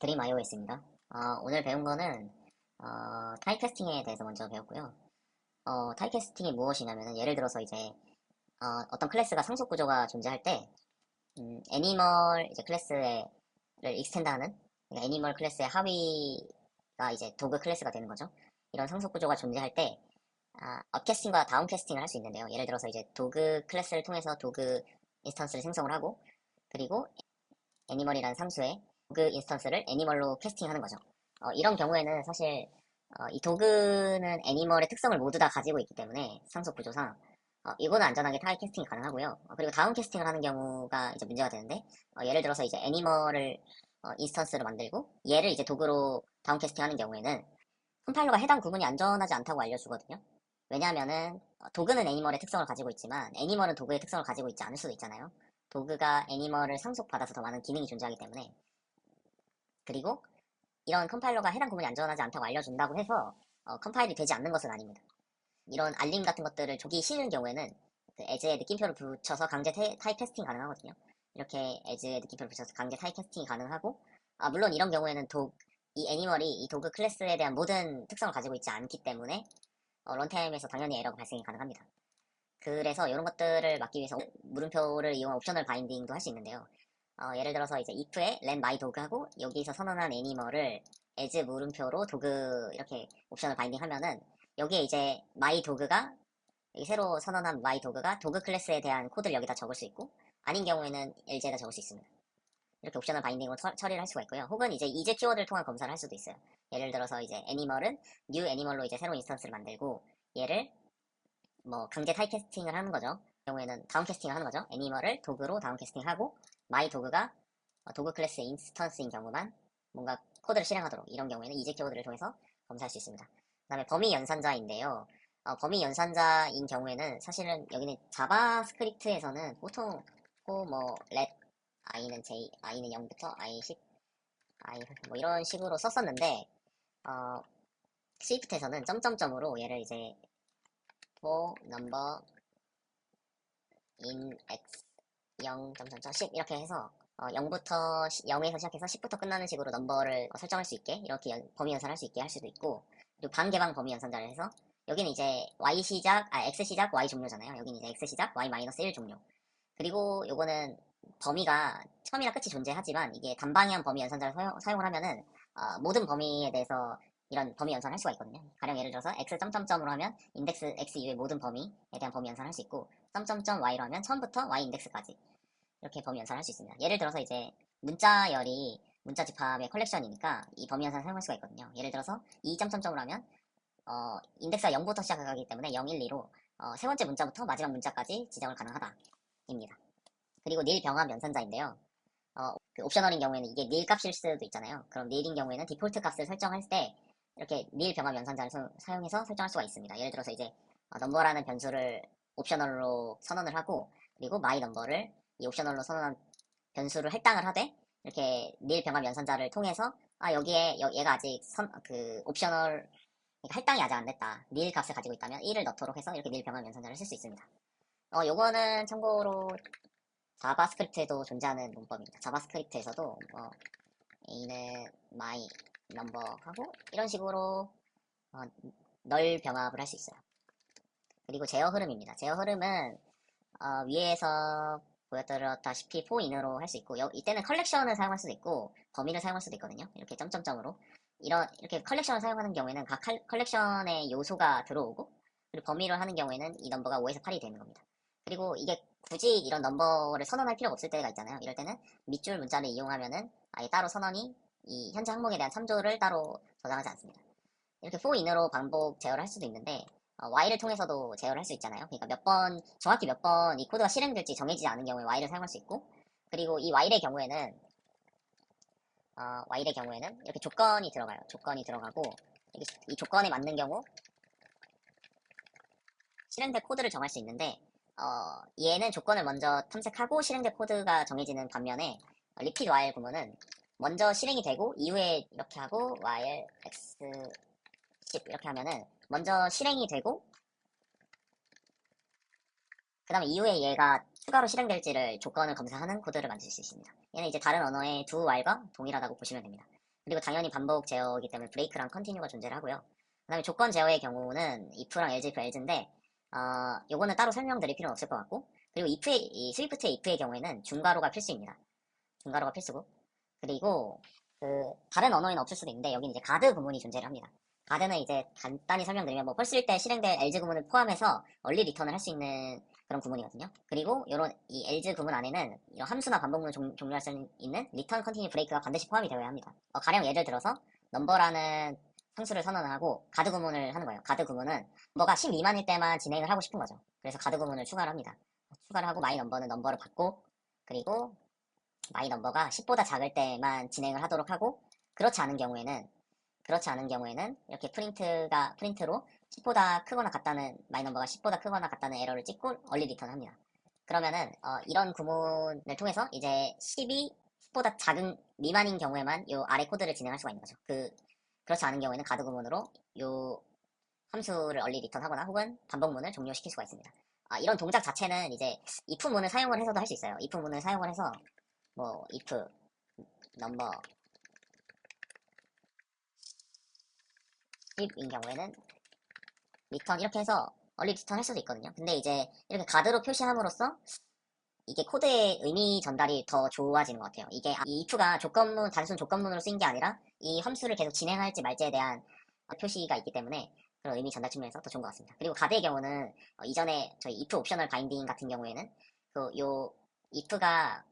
드림 iOS입니다. 오늘 배운 거는 타입캐스팅에 대해서 먼저 배웠고요. 타입캐스팅이 무엇이냐면은 예를 들어서 이제 어떤 클래스가 상속 구조가 존재할 때 애니멀 이제 클래스를 익스텐드하는 그러니까 애니멀 클래스의 하위가 이제 도그 클래스가 되는 거죠. 이런 상속 구조가 존재할 때 업캐스팅과 다운캐스팅을 할 수 있는데요. 예를 들어서 이제 도그 클래스를 통해서 도그 인스턴스를 생성을 하고 그리고 애니멀이라는 상수의 도그 인스턴스를 애니멀로 캐스팅하는 거죠. 이런 경우에는 사실 이 도그는 애니멀의 특성을 모두 다 가지고 있기 때문에 상속 구조상 이거는 안전하게 타입 캐스팅이 가능하고요. 그리고 다운 캐스팅을 하는 경우가 이제 문제가 되는데 예를 들어서 이제 애니멀을 인스턴스로 만들고 얘를 이제 도그로 다운 캐스팅하는 경우에는 컴파일러가 해당 구문이 안전하지 않다고 알려주거든요. 왜냐하면은 도그는 애니멀의 특성을 가지고 있지만 애니멀은 도그의 특성을 가지고 있지 않을 수도 있잖아요. 도그가 애니멀을 상속받아서 더 많은 기능이 존재하기 때문에 그리고 이런 컴파일러가 해당 구문이 안전하지 않다고 알려준다고 해서 컴파일이 되지 않는 것은 아닙니다. 이런 알림 같은 것들을 조기 싫은 경우에는 그 에즈에 느낌표를 붙여서 강제 타입 캐스팅 가능하거든요. 이렇게 에즈에 느낌표를 붙여서 강제 타입 캐스팅이 가능하고 물론 이런 경우에는 이 애니멀이 이 도그 클래스에 대한 모든 특성을 가지고 있지 않기 때문에 런타임에서 당연히 에러가 발생이 가능합니다. 그래서 이런 것들을 막기 위해서 물음표를 이용한 옵셔널 바인딩도 할 수 있는데요. 예를 들어서 이제 if에 len my dog 하고 여기서 선언한 애니멀을 as 물음표로 도그 이렇게 옵션을 바인딩 하면은 여기에 이제 my dog가 여기 새로 선언한 my dog가 도그 클래스에 대한 코드를 여기다 적을 수 있고 아닌 경우에는 LG에다 적을 수 있습니다. 이렇게 옵셔널 바인딩으로 처리를 할 수가 있고요. 혹은 이제 이제 키워드를 통한 검사를 할 수도 있어요. 예를 들어서 이제 애니멀은 new 애니멀로 이제 새로운 인스턴스를 만들고 얘를 뭐 강제 타입캐스팅을 하는 거죠. 경우에는 다운캐스팅을 하는 거죠. 애니멀을 도그로 다운캐스팅하고 마이 도그가 도그 클래스의 인스턴스인 경우만 뭔가 코드를 실행하도록 이런 경우에는 이제 키워드를 통해서 검사할 수 있습니다. 그 다음에 범위 연산자인데요. 범위 연산자인 경우에는 사실은 여기는 자바스크립트에서는 보통 뭐 let i는 j, i는 0부터 i 10, i 뭐 이런 식으로 썼었는데 스위프트에서는 점점점으로 얘를 이제 for number in x 0, 10 이렇게 해서 0부터 0에서 시작해서 10부터 끝나는 식으로 넘버를 설정할 수 있게 이렇게 범위 연산을 할 수 있게 할 수도 있고 그리고 반개방 범위 연산자를 해서 여기는 이제 y 시작, x 시작, y 종료잖아요. 여기는 이제 x 시작, y 마이너스 1 종료. 그리고 요거는 범위가 처음이나 끝이 존재하지만 이게 단방향 범위 연산자를 사용을 하면은 모든 범위에 대해서 이런 범위 연산을 할 수가 있거든요. 가령 예를 들어서 x 점점점으로 하면 인덱스 x 이후의 모든 범위에 대한 범위 연산을 할 수 있고 점점점 y로 하면 처음부터 y 인덱스까지 이렇게 범위 연산을 할 수 있습니다. 예를 들어서 이제 문자열이 문자 집합의 컬렉션이니까 이 범위 연산을 사용할 수가 있거든요. 예를 들어서 이 점점점으로 하면 인덱스가 0부터 시작하기 때문에 0, 1, 2로 세 번째 문자부터 마지막 문자까지 지정을 가능하다입니다. 그리고 닐 병합 연산자인데요. 그 옵셔널인 경우에는 이게 닐 값일 수도 있잖아요. 그럼 닐인 경우에는 디폴트 값을 설정할 때 이렇게 닐 병합 연산자를 사용해서 설정할 수가 있습니다. 예를 들어서 이제 넘버라는 변수를 옵셔널로 선언을 하고 그리고 my 넘버를 이 옵셔널로 선언한 변수를 할당을 하되 이렇게 닐 병합 연산자를 통해서 여기에 얘가 아직 그 옵셔널 그러니까 할당이 아직 안 됐다. 닐 값을 가지고 있다면 1을 넣도록 해서 이렇게 닐 병합 연산자를 쓸 수 있습니다. 요거는 참고로 자바스크립트에도 존재하는 문법입니다. 자바스크립트에서도 a는 my number 하고 이런 식으로 어, 널 병합을 할 수 있어요. 그리고 제어 흐름입니다. 제어 흐름은 위에서 보여드렸다시피 for-in으로 할 수 있고 이때는 컬렉션을 사용할 수도 있고 범위를 사용할 수도 있거든요. 이렇게 점점점으로 이렇게 컬렉션을 사용하는 경우에는 각 컬렉션의 요소가 들어오고 그리고 범위를 하는 경우에는 이 넘버가 5에서 8이 되는 겁니다. 그리고 이게 굳이 이런 넘버를 선언할 필요가 없을 때가 있잖아요. 이럴 때는 밑줄 문자를 이용하면은 아예 따로 선언이 이 현재 항목에 대한 참조를 따로 저장하지 않습니다. 이렇게 for-in으로 반복 제어를 할 수도 있는데 while을 통해서도 제어를 할 수 있잖아요. 그러니까 정확히 몇 번 이 코드가 실행될지 정해지지 않은 경우에 while을 사용할 수 있고 그리고 이 while의 경우에는 이렇게 조건이 들어가요. 조건이 들어가고 이 조건에 맞는 경우 실행될 코드를 정할 수 있는데 얘는 조건을 먼저 탐색하고 실행될 코드가 정해지는 반면에 repeat while 구문은 먼저 실행이 되고 이후에 이렇게 하고 while x 10 이렇게 하면은 먼저 실행이 되고 그 다음에 이후에 얘가 추가로 실행될지를 조건을 검사하는 코드를 만들 수 있습니다. 얘는 이제 다른 언어의 do while과 동일하다고 보시면 됩니다. 그리고 당연히 반복 제어이기 때문에 브레이크랑 컨티뉴가 존재를 하고요. 그 다음에 조건 제어의 경우는 if랑 else, if, else인데, 요거는 따로 설명드릴 필요는 없을 것 같고, 그리고 이 스위프트의 if의 경우에는 중괄호가 필수입니다. 중괄호가 필수고, 그리고 다른 언어에는 없을 수도 있는데 여기는 이제 가드 구문이 존재를 합니다. 가드는 이제 간단히 설명드리면 뭐 펄스일 때 실행될 else 구문을 포함해서 얼리 리턴을 할 수 있는 그런 구문이거든요. 그리고 요런 이 else 구문 안에는 이런 함수나 반복문을 종료할 수 있는 return, continue, break가 반드시 포함이 되어야 합니다. 가령 예를 들어서 넘버라는 상수를 선언을 하고 가드 구문을 하는 거예요. 가드 구문은 넘버가 10 미만일 때만 진행을 하고 싶은 거죠. 그래서 가드 구문을 추가를 합니다. 추가를 하고 마이 넘버는 넘버를 받고, 그리고 마이 넘버가 10보다 작을 때만 진행을 하도록 하고, 그렇지 않은 경우에는 이렇게 프린트로 10보다 크거나 같다는, 마이 넘버가 10보다 크거나 같다는 에러를 찍고 얼리 리턴 합니다. 그러면은 이런 구문을 통해서 이제 10이 10보다 작은 미만인 경우에만 요 아래 코드를 진행할 수가 있는 거죠. 그렇지 않은 경우에는 가드 구문으로 요 함수를 얼리 리턴 하거나 혹은 반복문을 종료시킬 수가 있습니다. 이런 동작 자체는 이제 if 문을 사용을 해서도 할 수 있어요. if 문을 사용을 해서 뭐 if 넘버 10인 경우에는 리턴 이렇게 해서 얼리 리턴 할 수도 있거든요. 근데 이제 이렇게 가드로 표시함으로써 이게 코드의 의미 전달이 더 좋아지는 것 같아요. 이게 이 if가 단순 조건문으로 쓰인 게 아니라 이 함수를 계속 진행할지 말지에 대한 표시가 있기 때문에 그런 의미 전달 측면에서 더 좋은 것 같습니다. 그리고 가드의 경우는 이전에 저희 if 옵셔널 바인딩 같은 경우에는 요 if가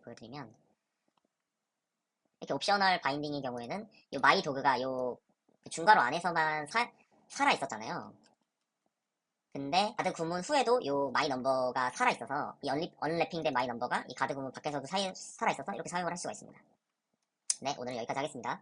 보여드리면 이렇게 옵셔널 바인딩의 경우에는 요 마이 도그가 요 중괄호 안에서만 살아 있었잖아요. 근데 가드 구문 후에도 요 마이 넘버가 살아 있어서 이 언랩핑된 마이 넘버가 이 가드 구문 밖에서도 살아 있어서 이렇게 사용을 할 수가 있습니다. 네, 오늘 여기까지 하겠습니다.